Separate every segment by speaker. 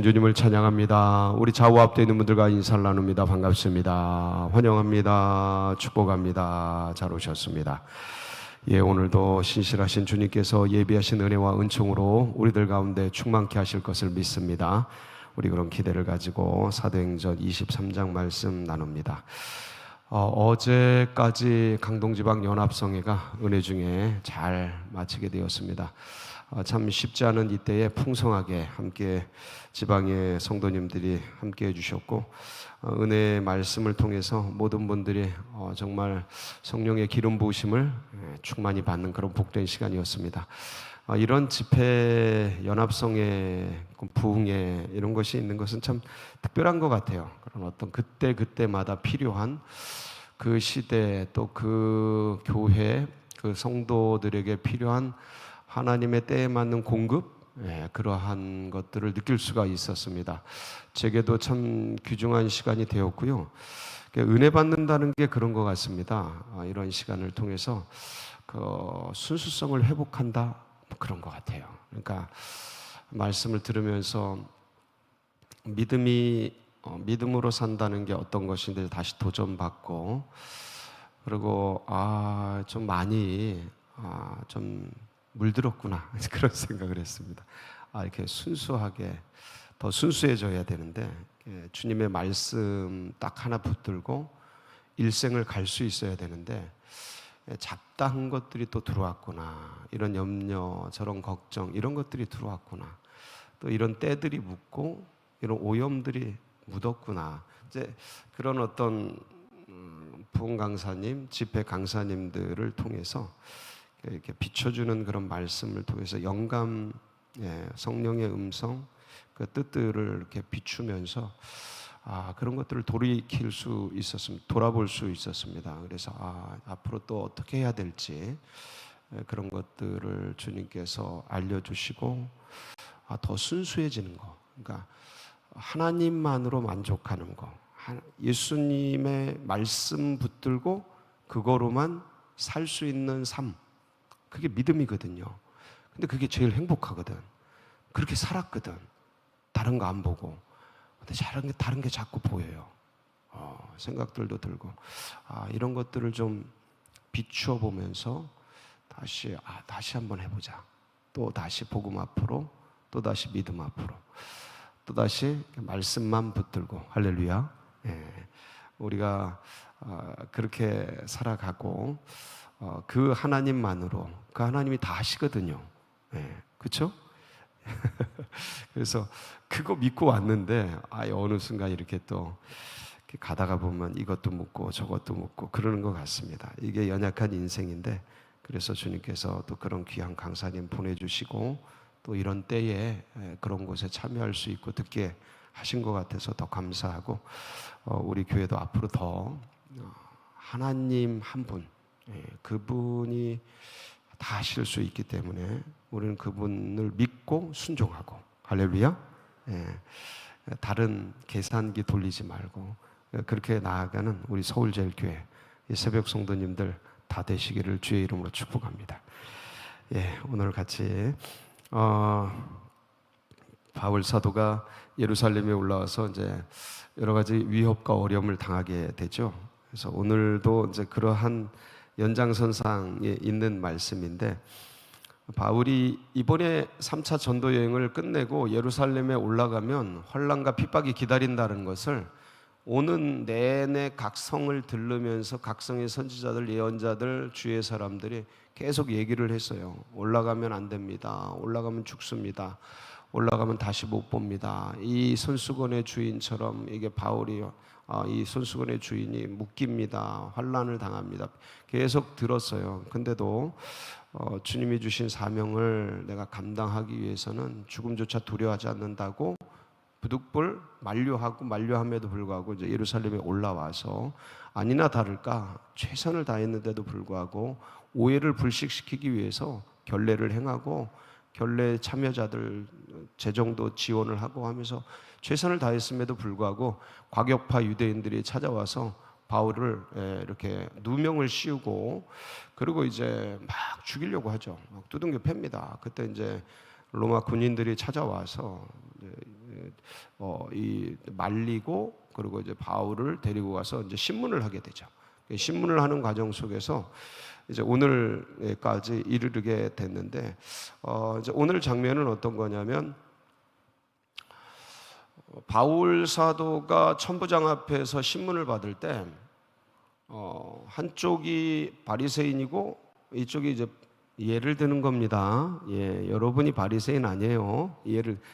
Speaker 1: 주님을 찬양합니다. 우리 좌우 앞에 있는 분들과 인사를 나눕니다. 반갑습니다. 환영합니다. 축복합니다. 잘 오셨습니다. 오늘도 신실하신 주님께서 예비하신 은혜와 은총으로 우리들 가운데 충만케 하실 것을 믿습니다. 우리 그런 기대를 가지고 사도행전 23장 말씀 나눕니다. 어제까지 강동지방 연합성회가 은혜 중에 잘 마치게 되었습니다. 참 쉽지 않은 이때에 풍성하게 함께 지방의 성도님들이 함께 해주셨고, 은혜의 말씀을 통해서 모든 분들이 정말 성령의 기름 부으심을 충만히 받는 그런 복된 시간이었습니다. 이런 집회, 연합성회, 부흥회 이런 것이 있는 것은 참 특별한 것 같아요. 그런 어떤 그때마다 필요한 그 시대, 또 그 교회, 그 성도들에게 필요한 하나님의 때에 맞는 공급, 그러한 것들을 느낄 수가 있었습니다. 제게도 참 귀중한 시간이 되었고요. 은혜 받는다는 게 그런 것 같습니다. 이런 시간을 통해서 그 순수성을 회복한다, 그런 것 같아요. 그러니까 말씀을 들으면서 믿음으로 산다는 게 어떤 것인지 다시 도전받고, 그리고 좀 많이 좀 물들었구나, 그런 생각을 했습니다. 이렇게 순수하게 더 순수해져야 되는데, 주님의 말씀 딱 하나 붙들고 일생을 갈 수 있어야 되는데, 잡다한 것들이 또 들어왔구나, 이런 염려, 저런 걱정, 이런 것들이 들어왔구나, 또 이런 때들이 묻고 이런 오염들이 묻었구나. 이제 그런 어떤 부흥 강사님, 집회 강사님들을 통해서 이렇게 비춰주는 그런 말씀을 통해서 영감, 성령의 음성, 그 뜻들을 이렇게 비추면서 그런 것들을 돌이킬 수 있었습니다. 돌아볼 수 있었습니다. 그래서 앞으로 또 어떻게 해야 될지 그런 것들을 주님께서 알려주시고, 더 순수해지는 거, 그러니까 하나님만으로 만족하는 거, 예수님의 말씀 붙들고 그거로만 살 수 있는 삶, 그게 믿음이거든요. 근데 그게 제일 행복하거든. 그렇게 살았거든. 다른 거 안 보고. 근데 다른 게 자꾸 보여요. 생각들도 들고. 이런 것들을 좀 비추어 보면서 다시 한번 해보자. 또 다시 복음 앞으로, 또 다시 믿음 앞으로, 또 다시 말씀만 붙들고. 할렐루야. 우리가 그렇게 살아가고, 그 하나님만으로, 그 하나님이 다 하시거든요. 그렇죠? 그래서 그거 믿고 왔는데 어느 순간 이렇게 또 가다가 보면 이것도 묻고 저것도 묻고 그러는 것 같습니다. 이게 연약한 인생인데, 그래서 주님께서 또 그런 귀한 강사님 보내주시고, 또 이런 때에 그런 곳에 참여할 수 있고 듣게 하신 것 같아서 더 감사하고, 우리 교회도 앞으로 더 하나님 한 분, 그분이 다 하실 수 있기 때문에 우리는 그분을 믿고 순종하고, 할렐루야. 다른 계산기 돌리지 말고 그렇게 나아가는 우리 서울제일교회 새벽 성도님들 다 되시기를 주의 이름으로 축복합니다. 오늘 같이 바울 사도가 예루살렘에 올라와서 이제 여러 가지 위협과 어려움을 당하게 되죠. 그래서 오늘도 이제 그러한 연장선상에 있는 말씀인데, 바울이 이번에 3차 전도 여행을 끝내고 예루살렘에 올라가면 환난과 핍박이 기다린다는 것을 오는 내내 각 성을 들르면서 각 성의 선지자들, 예언자들, 주의 사람들이 계속 얘기를 했어요. 올라가면 안 됩니다. 올라가면 죽습니다. 올라가면 다시 못 봅니다. 이 손수건의 주인처럼 이게 바울이 이 손수건의 주인이 묶입니다. 환난을 당합니다. 계속 들었어요. 근데도 주님이 주신 사명을 내가 감당하기 위해서는 죽음조차 두려워하지 않는다고 부득불 만류함에도 불구하고 이제 예루살렘에 올라와서 아니나 다를까 최선을 다했는데도 불구하고 오해를 불식시키기 위해서 결례를 행하고, 결례 참여자들 재정도 지원을 하고 하면서 최선을 다했음에도 불구하고 과격파 유대인들이 찾아와서 바울을 이렇게 누명을 씌우고, 그리고 이제 막 죽이려고 하죠. 막 두둥겨 팹니다. 그때 이제 로마 군인들이 찾아와서 이 말리고 그리고 이제 바울을 데리고 가서 이제 신문을 하게 되죠. 신문을 하는 과정 속에서 이제 오늘까지 이르게 됐는데 이제 오늘 장면은 어떤 거냐면 바울 사도가 천부장 앞에서 신문을 받을 때 한쪽이 바리새인이고 이쪽이 이제 예를 드는 겁니다. 예, 여러분이 바리새인 아니에요.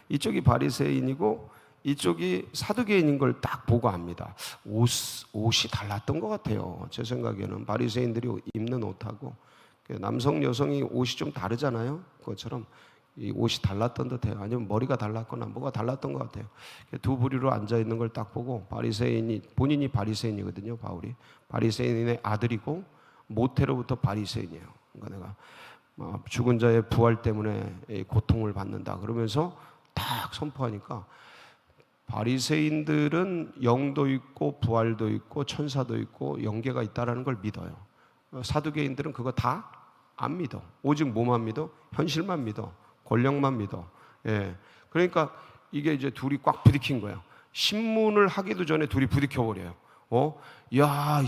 Speaker 1: 이쪽이 바리새인이고 이쪽이 사두개인인 걸 딱 보고 압니다. 옷이 달랐던 것 같아요. 제 생각에는 바리새인들이 입는 옷하고 남성 여성이 옷이 좀 다르잖아요. 그것처럼 이 옷이 달랐던 듯해요. 아니면 머리가 달랐거나 뭐가 달랐던 것 같아요. 두 부류로 앉아 있는 걸 딱 보고 본인이 바리새인이거든요. 바울이 바리새인의 아들이고 모태로부터 바리새인이에요. 그러니까 내가 죽은 자의 부활 때문에 고통을 받는다 그러면서 딱 선포하니까 바리새인들은 영도 있고 부활도 있고 천사도 있고 영계가 있다라는 걸 믿어요. 사두개인들은 그거 다 안 믿어. 오직 뭐만 믿어? 현실만 믿어. 권력만 믿어. 예. 그러니까 이게 이제 둘이 꽉 부딪힌 거예요. 신문을 하기도 전에 둘이 부딪혀 버려요. 야,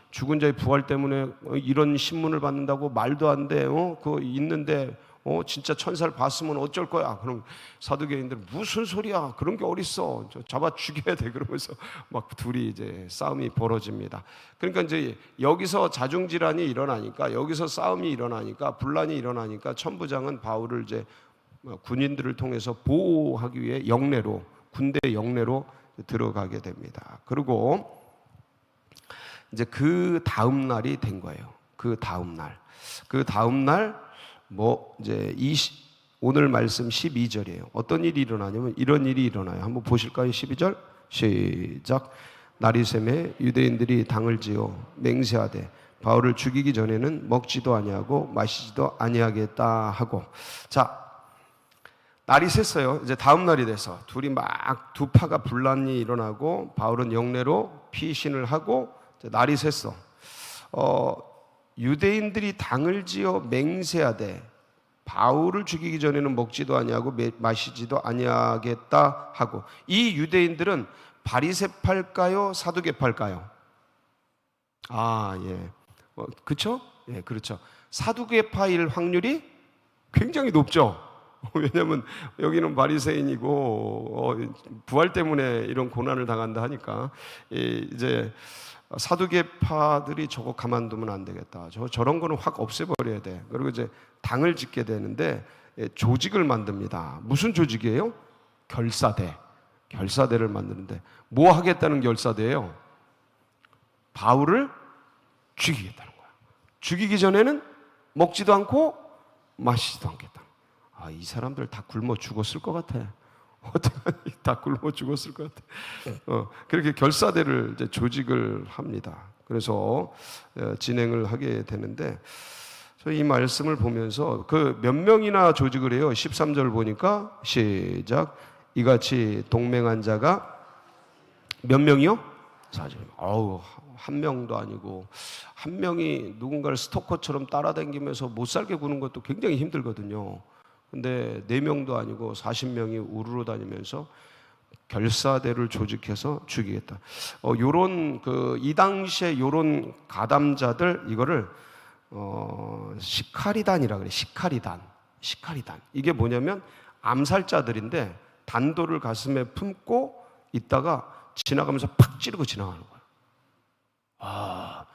Speaker 1: 죽은 자의 부활 때문에 이런 신문을 받는다고 말도 안 돼. 그거 있는데 진짜 천사를 봤으면 어쩔 거야. 그럼 사두개인들 무슨 소리야? 그런 게 어딨어? 잡아 죽여야 돼. 그러면서 막 둘이 이제 싸움이 벌어집니다. 그러니까 이제 여기서 자중질환이 일어나니까 여기서 싸움이 일어나니까 분란이 일어나니까 천부장은 바울을 이제 군인들을 통해서 보호하기 위해 영내로 군대 영내로 들어가게 됩니다. 그리고 이제 그 다음 날이 된 거예요. 그 다음 날 이제 오늘 말씀 12절이에요. 어떤 일이 일어나냐면 이런 일이 일어나요. 한번 보실까요? 12절 시작. 날이 새매 유대인들이 당을 지어 맹세하되 바울을 죽이기 전에는 먹지도 아니하고 마시지도 아니하겠다 하고. 자, 날이 샜어요. 이제 다음 날이 돼서 둘이 막 두 파가 분란이 일어나고 바울은 영내로 피신을 하고 날이 샜어. 유대인들이 당을 지어 맹세하되 바울을 죽이기 전에는 먹지도 아니하고 마시지도 아니하겠다 하고. 이 유대인들은 바리새파일까요? 사두개파일까요? 예. 그렇죠? 예, 그렇죠. 사두개파일 확률이 굉장히 높죠. 왜냐하면 여기는 바리새인이고 부활 때문에 이런 고난을 당한다 하니까 이제 사두개파들이 저거 가만두면 안 되겠다. 저런 거는 확 없애버려야 돼. 그리고 이제 당을 짓게 되는데 조직을 만듭니다. 무슨 조직이에요? 결사대를 만드는데 뭐 하겠다는 결사대예요? 바울을 죽이겠다는 거야. 죽이기 전에는 먹지도 않고 마시지도 않겠다. 이 사람들 다 굶어 죽었을 것 같아. 어떡하니? 다 굶어 죽었을 것 같아. 그렇게 결사대를 이제 조직을 합니다. 그래서 진행을 하게 되는데 이 말씀을 보면서 그 몇 명이나 조직을 해요. 13절 보니까 시작. 이같이 동맹한 자가 몇 명이요? 4절. 한 명도 아니고 한 명이 누군가를 스토커처럼 따라다니면서 못 살게 구는 것도 굉장히 힘들거든요. 근데 4명도 아니고 40명이 우르르 다니면서 결사대를 조직해서 죽이겠다. 이 당시에 요런 가담자들 이거를 시카리단이라 그래. 시카리단. 이게 뭐냐면 암살자들인데 단도를 가슴에 품고 있다가 지나가면서 팍 찌르고 지나가는 거야.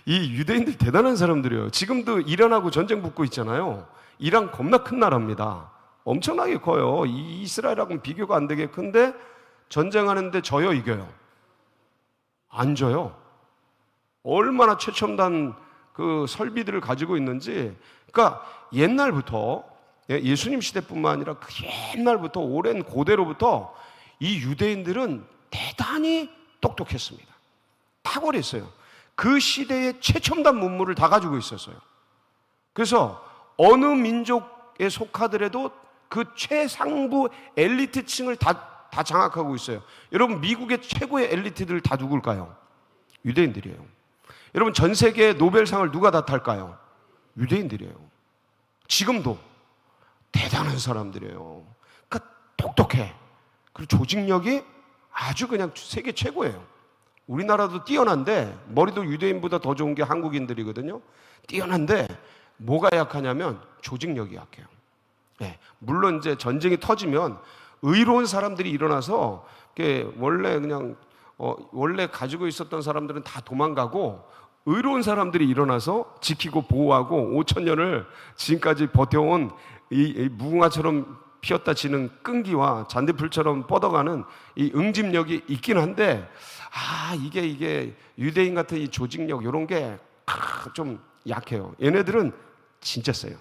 Speaker 1: 이 유대인들 대단한 사람들이에요. 지금도 이란하고 전쟁 붙고 있잖아요. 이란 겁나 큰 나라입니다. 엄청나게 커요. 이스라엘하고는 비교가 안 되게 큰데 전쟁하는데 져요, 이겨요? 안 져요. 얼마나 최첨단 그 설비들을 가지고 있는지. 그러니까 옛날부터 예수님 시대뿐만 아니라 그 옛날부터 오랜 고대로부터 이 유대인들은 대단히 똑똑했습니다. 탁월했어요. 그 시대의 최첨단 문물을 다 가지고 있었어요. 그래서 어느 민족에 속하더라도 그 최상부 엘리트층을 다 장악하고 있어요. 여러분, 미국의 최고의 엘리트들 다 누굴까요? 유대인들이에요. 여러분, 전 세계 노벨상을 누가 다 탈까요? 유대인들이에요. 지금도 대단한 사람들이에요. 그러니까 똑똑해. 그리고 조직력이 아주 그냥 세계 최고예요. 우리나라도 뛰어난데, 머리도 유대인보다 더 좋은 게 한국인들이거든요. 뛰어난데 뭐가 약하냐면 조직력이 약해요. 네, 물론 이제 전쟁이 터지면 의로운 사람들이 일어나서 원래 그냥 원래 가지고 있었던 사람들은 다 도망가고, 의로운 사람들이 일어나서 지키고 보호하고 5,000년을 지금까지 버텨온 이 무궁화처럼 피었다 지는 끈기와 잔디풀처럼 뻗어가는 이 응집력이 있긴 한데, 이게 유대인 같은 이 조직력 이런 게 좀 약해요. 얘네들은 진짜 세요.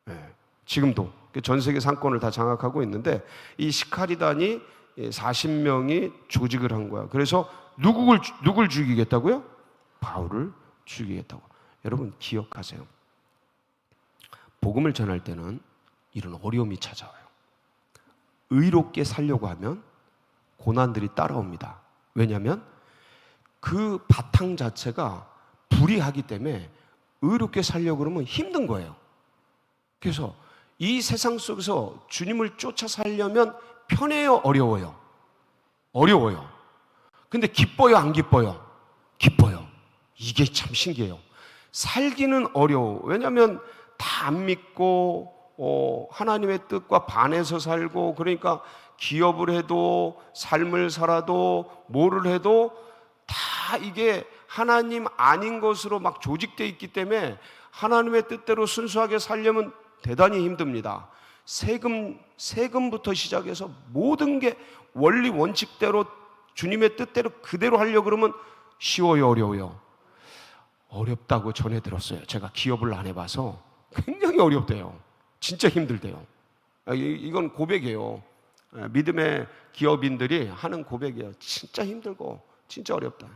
Speaker 1: 네. 지금도 전 세계 상권을 다 장악하고 있는데, 이 시카리단이 40명이 조직을 한 거야. 그래서 누굴 죽이겠다고요? 바울을 죽이겠다고. 여러분 기억하세요. 복음을 전할 때는 이런 어려움이 찾아와요. 의롭게 살려고 하면 고난들이 따라옵니다. 왜냐하면 그 바탕 자체가 불의하기 때문에 의롭게 살려고 그러면 힘든 거예요. 그래서 이 세상 속에서 주님을 쫓아 살려면 편해요, 어려워요? 어려워요. 근데 기뻐요, 안 기뻐요? 기뻐요. 이게 참 신기해요. 살기는 어려워. 왜냐하면 다 안 믿고 하나님의 뜻과 반해서 살고, 그러니까 기업을 해도 삶을 살아도 뭐를 해도 다 이게 하나님 아닌 것으로 막 조직되어 있기 때문에 하나님의 뜻대로 순수하게 살려면 대단히 힘듭니다. 세금부터 시작해서 모든 게 원리 원칙대로 주님의 뜻대로 그대로 하려고 그러면 쉬워요, 어려워요? 어렵다고 전해 들었어요. 제가 기업을 안 해봐서 굉장히 어렵대요. 진짜 힘들대요. 이건 고백이에요. 믿음의 기업인들이 하는 고백이에요. 진짜 힘들고 진짜 어렵다.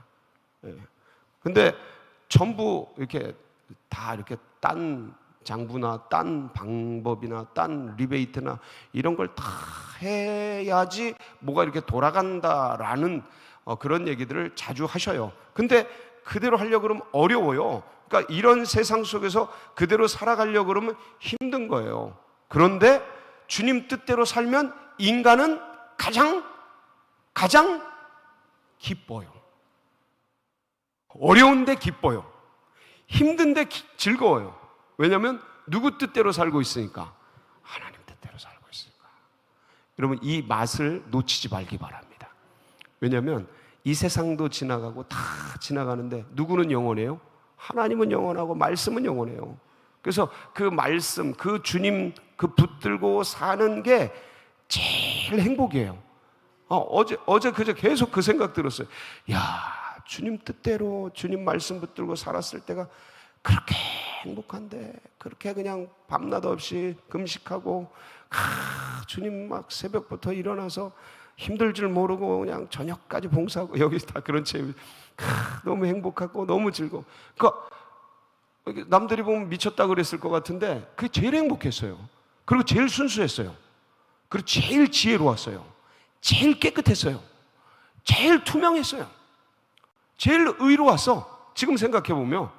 Speaker 1: 근데 전부 이렇게 다 이렇게 딴 장부나 딴 방법이나 딴 리베이트나 이런 걸 다 해야지 뭐가 이렇게 돌아간다라는 그런 얘기들을 자주 하셔요. 근데 그대로 하려고 그러면 어려워요. 그러니까 이런 세상 속에서 그대로 살아가려고 그러면 힘든 거예요. 그런데 주님 뜻대로 살면 인간은 가장 기뻐요. 어려운데 기뻐요. 힘든데 즐거워요. 왜냐하면 누구 뜻대로 살고 있으니까? 하나님 뜻대로 살고 있으니까. 여러분 이 맛을 놓치지 말기 바랍니다. 왜냐하면 이 세상도 지나가고 다 지나가는데 누구는 영원해요? 하나님은 영원하고 말씀은 영원해요. 그래서 그 말씀, 그 주님 그 붙들고 사는 게 제일 행복이에요. 어제 그제 계속 그 생각 들었어요. 야, 주님 뜻대로 주님 말씀 붙들고 살았을 때가 그렇게 행복한데, 그렇게 그냥 밤낮 없이 금식하고 주님 막 새벽부터 일어나서 힘들 줄 모르고 그냥 저녁까지 봉사하고, 여기 다 그런 채 너무 행복하고 너무 즐거워. 그러니까 남들이 보면 미쳤다 그랬을 것 같은데 그게 제일 행복했어요. 그리고 제일 순수했어요. 그리고 제일 지혜로웠어요. 제일 깨끗했어요. 제일 투명했어요. 제일 의로웠어. 지금 생각해 보면.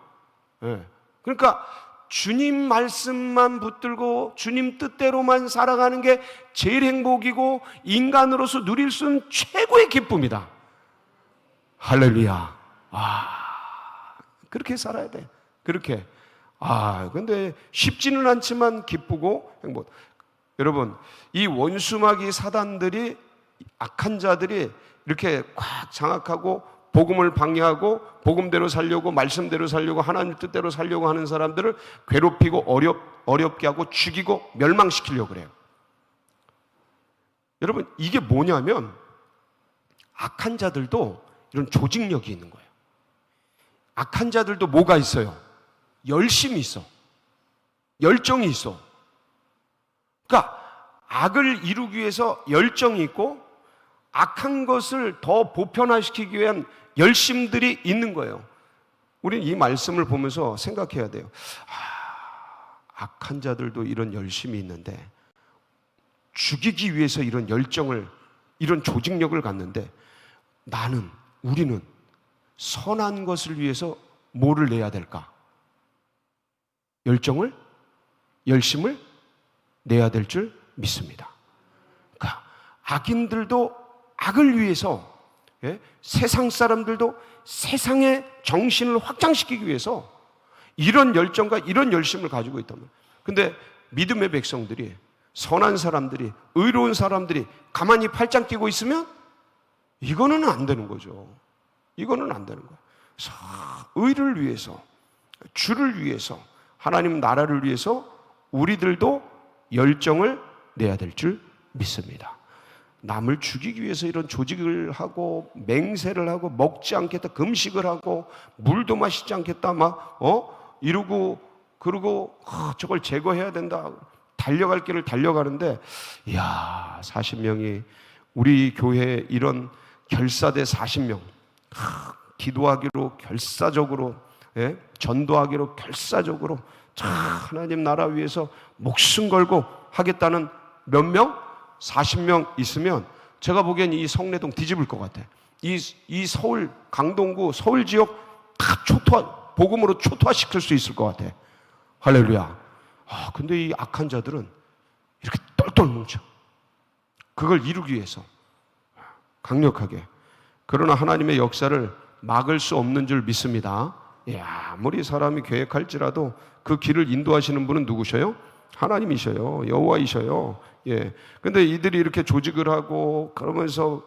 Speaker 1: 그러니까 주님 말씀만 붙들고 주님 뜻대로만 살아가는 게 제일 행복이고 인간으로서 누릴 수 있는 최고의 기쁨이다. 할렐루야. 그렇게 살아야 돼. 그렇게. 근데 쉽지는 않지만 기쁘고 행복. 여러분, 이 원수마귀 사단들이, 악한 자들이 이렇게 꽉 장악하고 복음을 방해하고 복음대로 살려고, 말씀대로 살려고, 하나님 뜻대로 살려고 하는 사람들을 괴롭히고 어렵게 하고 죽이고 멸망시키려고 그래요. 여러분, 이게 뭐냐면 악한 자들도 이런 조직력이 있는 거예요. 악한 자들도 뭐가 있어요? 열심이 있어. 열정이 있어. 그러니까 악을 이루기 위해서 열정이 있고 악한 것을 더 보편화시키기 위한 열심들이 있는 거예요. 우리는 이 말씀을 보면서 생각해야 돼요. 악한 자들도 이런 열심이 있는데, 죽이기 위해서 이런 열정을, 이런 조직력을 갖는데, 우리는 선한 것을 위해서 뭐를 내야 될까? 열정을? 열심을? 내야 될 줄 믿습니다. 그러니까 악인들도 악을 위해서, 세상 사람들도 세상의 정신을 확장시키기 위해서 이런 열정과 이런 열심을 가지고 있단 말이에요. 근데 믿음의 백성들이, 선한 사람들이, 의로운 사람들이 가만히 팔짱 끼고 있으면 이거는 안 되는 거죠. 이거는 안 되는 거예요. 의를 위해서, 주를 위해서, 하나님 나라를 위해서 우리들도 열정을 내야 될 줄 믿습니다. 남을 죽이기 위해서 이런 조직을 하고 맹세를 하고 먹지 않겠다, 금식을 하고 물도 마시지 않겠다 막 이러고 그러고 저걸 제거해야 된다, 달려갈 길을 달려가는데, 이야, 40명이 우리 교회에 이런 결사대 40명 기도하기로 결사적으로, 전도하기로 결사적으로 하나님 나라 위해서 목숨 걸고 하겠다는 몇 명? 40명 있으면 제가 보기엔 이 성내동 뒤집을 것 같아. 이 서울 강동구 서울 지역 다 복음으로 초토화시킬 수 있을 것 같아. 할렐루야. 근데 이 악한 자들은 이렇게 똘똘 뭉쳐. 그걸 이루기 위해서 강력하게. 그러나 하나님의 역사를 막을 수 없는 줄 믿습니다. 아무리 사람이 계획할지라도 그 길을 인도하시는 분은 누구셔요? 하나님이셔요. 여호와이셔요. 근데 이들이 이렇게 조직을 하고 그러면서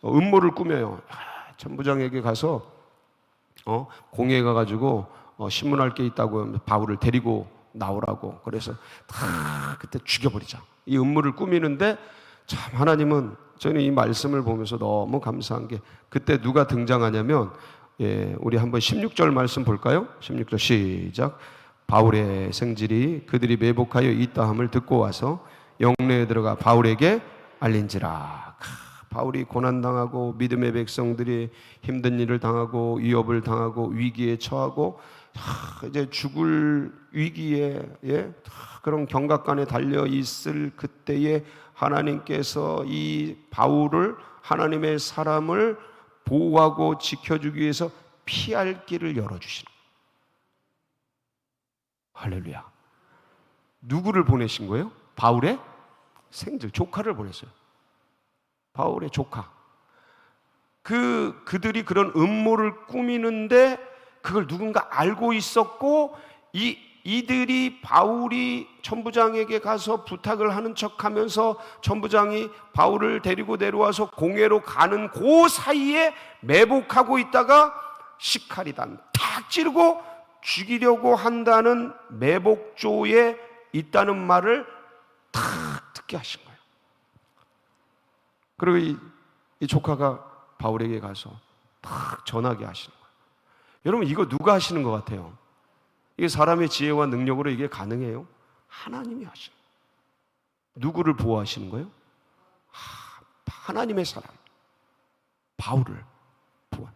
Speaker 1: 음모를 꾸며요. 천부장에게 가서 공회에 가가지고 신문할 게 있다고 바울을 데리고 나오라고. 그래서 다 그때 죽여버리자. 이 음모를 꾸미는데 참 하나님은, 저는 이 말씀을 보면서 너무 감사한 게, 그때 누가 등장하냐면, 우리 한번 16절 말씀 볼까요? 16절 시작. 바울의 생질이 그들이 매복하여 있다함을 듣고 와서 영내에 들어가 바울에게 알린지라. 바울이 고난당하고 믿음의 백성들이 힘든 일을 당하고 위협을 당하고 위기에 처하고 이제 죽을 위기에, 그런 경각간에 달려 있을 그때에 하나님께서 이 바울을, 하나님의 사람을 보호하고 지켜주기 위해서 피할 길을 열어주시는 거예요. 할렐루야. 누구를 보내신 거예요? 바울의 생질, 조카를 보냈어요. 바울의 조카. 그들이 그런 음모를 꾸미는데 그걸 누군가 알고 있었고, 이들이 바울이 천부장에게 가서 부탁을 하는 척하면서 천부장이 바울을 데리고 내려와서 공회로 가는 그 사이에 매복하고 있다가 시카리단 탁 찌르고 죽이려고 한다는 매복조에 있다는 말을 탁 듣게 하신 거예요. 그리고 이 조카가 바울에게 가서 탁 전하게 하시는 거예요. 여러분, 이거 누가 하시는 것 같아요? 이게 사람의 지혜와 능력으로 이게 가능해요? 하나님이 하시는 거예요. 누구를 보호하시는 거예요? 하나님의 사람, 바울을 보호.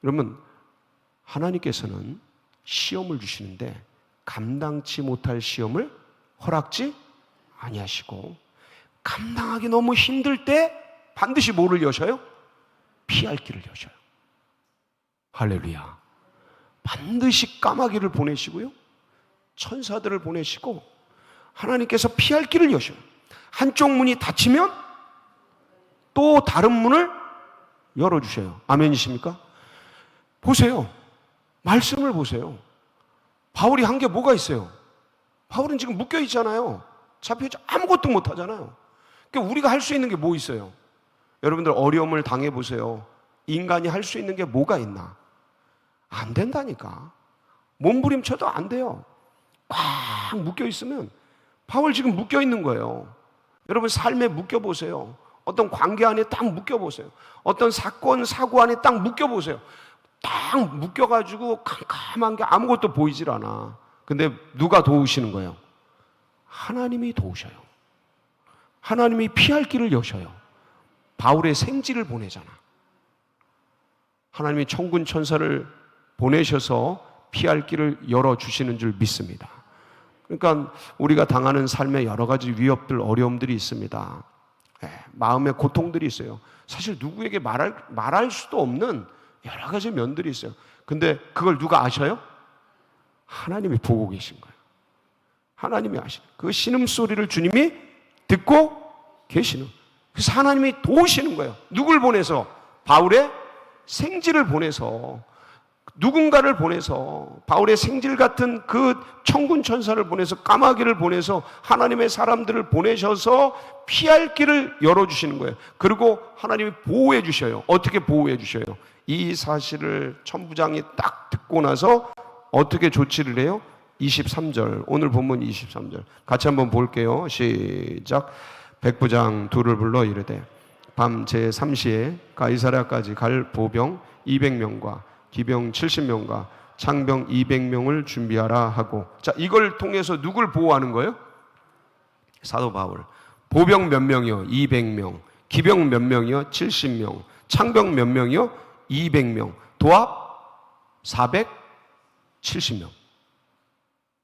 Speaker 1: 여러분, 하나님께서는 시험을 주시는데 감당치 못할 시험을 허락지 아니하시고, 감당하기 너무 힘들 때 반드시 뭐를 여셔요? 피할 길을 여셔요. 할렐루야. 반드시 까마귀를 보내시고요, 천사들을 보내시고 하나님께서 피할 길을 여셔요. 한쪽 문이 닫히면 또 다른 문을 열어주셔요. 아멘이십니까? 보세요. 말씀을 보세요. 바울이 한 게 뭐가 있어요? 바울은 지금 묶여 있잖아요. 잡혀있지, 아무것도 못 하잖아요. 그러니까 우리가 할 수 있는 게 뭐 있어요? 여러분들 어려움을 당해보세요. 인간이 할 수 있는 게 뭐가 있나? 안 된다니까. 몸부림쳐도 안 돼요. 꽉 묶여 있으면, 바울 지금 묶여 있는 거예요. 여러분 삶에 묶여 보세요. 어떤 관계 안에 딱 묶여 보세요. 어떤 사건 사고 안에 딱 묶여 보세요. 딱 묶여가지고 캄캄한 게 아무것도 보이질 않아. 근데 누가 도우시는 거예요? 하나님이 도우셔요. 하나님이 피할 길을 여셔요. 바울의 생지를 보내잖아. 하나님이 천군 천사를 보내셔서 피할 길을 열어주시는 줄 믿습니다. 그러니까 우리가 당하는 삶에 여러 가지 위협들, 어려움들이 있습니다. 마음의 고통들이 있어요. 사실 누구에게 말할 수도 없는 여러 가지 면들이 있어요. 근데 그걸 누가 아셔요? 하나님이 보고 계신 거예요. 하나님이 아시는 그 신음소리를 주님이 듣고 계시는, 그래서 하나님이 도우시는 거예요. 누굴 보내서? 바울의 생질을 보내서, 누군가를 보내서, 바울의 생질 같은 그 천군 천사를 보내서, 까마귀를 보내서, 하나님의 사람들을 보내셔서 피할 길을 열어주시는 거예요. 그리고 하나님이 보호해 주셔요. 어떻게 보호해 주셔요? 이 사실을 천부장이 딱 듣고 나서 어떻게 조치를 해요? 23절, 오늘 본문 23절 같이 한번 볼게요. 시작. 백부장 둘을 불러 이르되 밤 제3시에 가이사랴까지 갈 보병 200명과 기병 70명과 창병 200명을 준비하라 하고, 자, 이걸 통해서 누굴 보호하는 거예요? 사도 바울. 보병 몇 명이요? 200명. 기병 몇 명이요? 70명. 창병 몇 명이요? 200명. 도합 470명.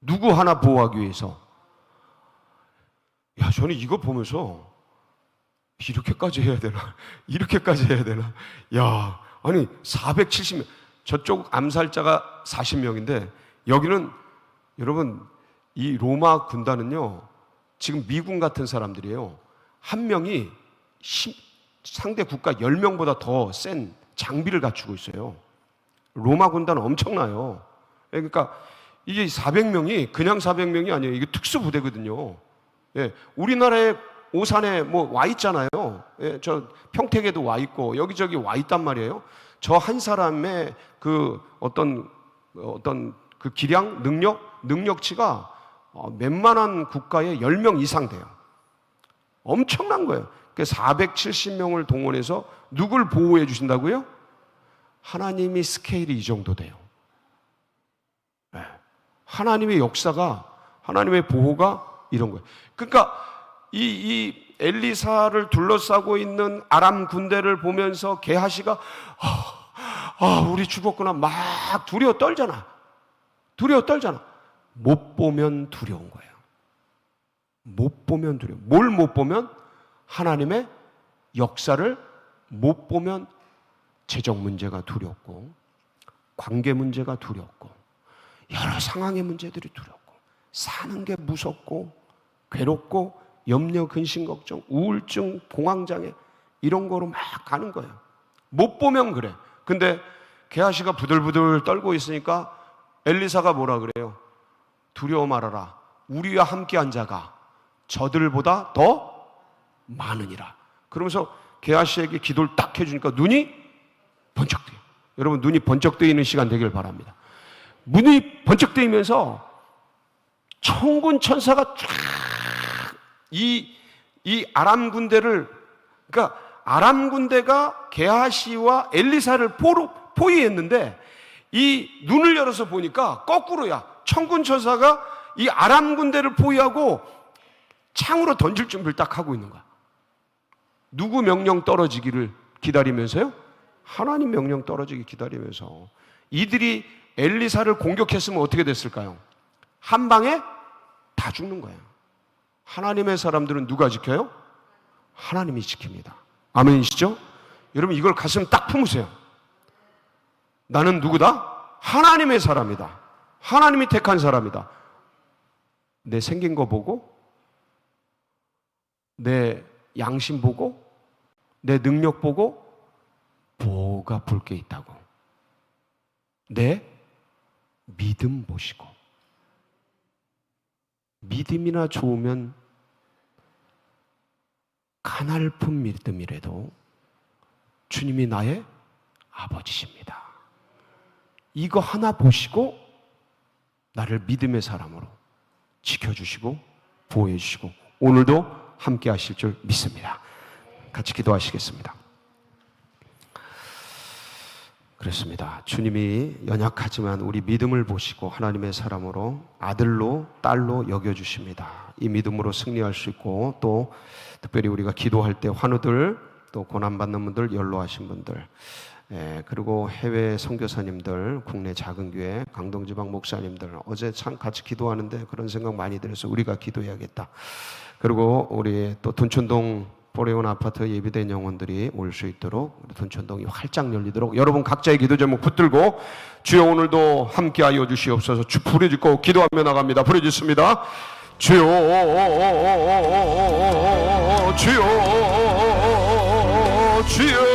Speaker 1: 누구 하나 보호하기 위해서. 야, 저는 이거 보면서 이렇게까지 해야 되나? 이렇게까지 해야 되나? 야, 아니 470명. 저쪽 암살자가 40명인데 여기는, 여러분, 이 로마 군단은요, 지금 미군 같은 사람들이에요. 한 명이 상대 국가 10명보다 더 센 장비를 갖추고 있어요. 로마 군단은 엄청나요. 그러니까 이게 400명이 그냥 400명이 아니에요. 이게 특수부대거든요. 예, 우리나라에 오산에 뭐 와 있잖아요. 예, 저 평택에도 와 있고 여기저기 와 있단 말이에요. 저 한 사람의 그 어떤 그 기량, 능력치가 웬만한 국가에 10명 이상 돼요. 엄청난 거예요. 470명을 동원해서 누굴 보호해 주신다고요? 하나님이 스케일이 이 정도 돼요. 네. 하나님의 역사가, 하나님의 보호가 이런 거예요. 그러니까 이 엘리사를 둘러싸고 있는 아람 군대를 보면서 게하시가 우리 죽었구나 막 두려워 떨잖아. 못 보면 두려운 거예요. 못 보면 두려워. 뭘 못 보면? 하나님의 역사를 못 보면 재정 문제가 두렵고, 관계 문제가 두렵고, 여러 상황의 문제들이 두렵고, 사는 게 무섭고 괴롭고, 염려, 근심, 걱정, 우울증, 공황장애, 이런 거로 막 가는 거예요. 못 보면 그래. 근데 게하시가 부들부들 떨고 있으니까 엘리사가 뭐라 그래요? 두려워 말아라. 우리와 함께한 자가 저들보다 더 많으니라. 그러면서 게하시에게 기도를 딱 해주니까 눈이 번쩍 뜨요. 여러분, 눈이 번쩍 뜨이는 시간 되길 바랍니다. 눈이 번쩍 뜨이면서 천군 천사가 쫙 이 아람 군대를, 그러니까 아람 군대가 게하시와 엘리사를 포위했는데 이 눈을 열어서 보니까 거꾸로야. 천군 천사가 이 아람 군대를 포위하고 창으로 던질 준비를 딱 하고 있는 거야. 누구 명령 떨어지기를 기다리면서요? 하나님 명령 떨어지기 기다리면서. 이들이 엘리사를 공격했으면 어떻게 됐을까요? 한 방에 다 죽는 거예요. 하나님의 사람들은 누가 지켜요? 하나님이 지킵니다. 아멘이시죠? 여러분, 이걸 가슴 딱 품으세요. 나는 누구다? 하나님의 사람이다. 하나님이 택한 사람이다. 내 생긴 거 보고, 내 양심 보고, 내 능력 보고 뭐가 볼 게 있다고. 내 믿음 보시고. 믿음이나 좋으면 가냘픈 믿음이라도 주님이 나의 아버지십니다. 이거 하나 보시고 나를 믿음의 사람으로 지켜주시고 보호해 주시고 오늘도 함께 하실 줄 믿습니다. 같이 기도하시겠습니다. 그렇습니다. 주님이 연약하지만 우리 믿음을 보시고 하나님의 사람으로, 아들로, 딸로 여겨주십니다. 이 믿음으로 승리할 수 있고, 또 특별히 우리가 기도할 때 환우들, 또 고난받는 분들, 연로하신 분들, 그리고 해외 선교사님들, 국내 작은 교회, 강동지방 목사님들, 어제 참 같이 기도하는데 그런 생각 많이 들어서 우리가 기도해야겠다. 그리고 우리 또 둔촌동 보레온 아파트 예비된 영혼들이 올 수 있도록, 둔촌동이 활짝 열리도록 여러분 각자의 기도 제목 붙들고, 주여 오늘도 함께하여 주시옵소서. 주 부르짖고 기도하며 나갑니다. 부르짖습니다. 주여 주여 주여